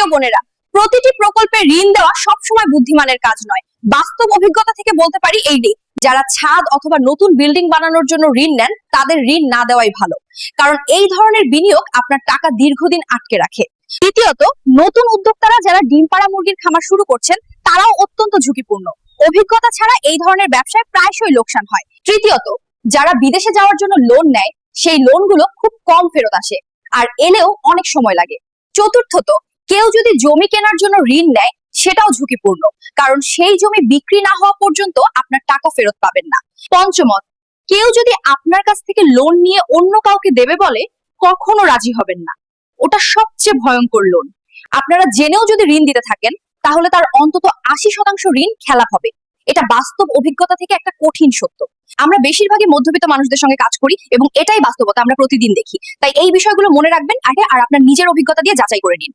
ভাই ও বোনেরা, প্রতিটি প্রকল্পে ঋণ দেওয়া সবসময় বুদ্ধিমানের কাজ নয়। বাস্তব অভিজ্ঞতা থেকে বলতে পারি এইটি, যারা ছাদ অথবা নতুন বিল্ডিং বানানোর জন্য ঋণ নেন তাদের ঋণ না দেওয়াই ভালো, কারণ এই ধরনের বিনিয়োগ আপনার টাকা দীর্ঘদিন আটকে রাখে। দ্বিতীয়ত, নতুন উদ্যোক্তারা যারা ডিম পাড়া মুরগির খামার শুরু করছেন তারাও অত্যন্ত ঝুঁকিপূর্ণ। অভিজ্ঞতা ছাড়া এই ধরনের ব্যবসায় প্রায়শই লোকসান হয়। তৃতীয়ত, যারা বিদেশে যাওয়ার জন্য লোন নেয় সেই লোনগুলো খুব কম ফেরত আসে, আর এলেও অনেক সময় লাগে। চতুর্থত, কেউ যদি জমি কেনার জন্য ঋণ নেয় সেটাও ঝুঁকিপূর্ণ, কারণ সেই জমি বিক্রি না হওয়া পর্যন্ত আপনার টাকা ফেরত পাবেন না। পঞ্চমত, কেউ যদি আপনার কাছ থেকে লোন নিয়ে অন্য কাউকে দেবে বলে কখনো রাজি হবেন না। ওটা সবচেয়ে ভয়ঙ্কর লোন। আপনারা জেনেও যদি ঋণ দিতে থাকেন তাহলে তার অন্তত 80% ঋণ খেলাপ হবে। এটা বাস্তব অভিজ্ঞতা থেকে একটা কঠিন সত্য। আমরা বেশিরভাগই মধ্যবিত্ত মানুষদের সঙ্গে কাজ করি এবং এটাই বাস্তবতা আমরা প্রতিদিন দেখি। তাই এই বিষয়গুলো মনে রাখবেন আগে, আর আপনার নিজের অভিজ্ঞতা দিয়ে যাচাই করে নিন।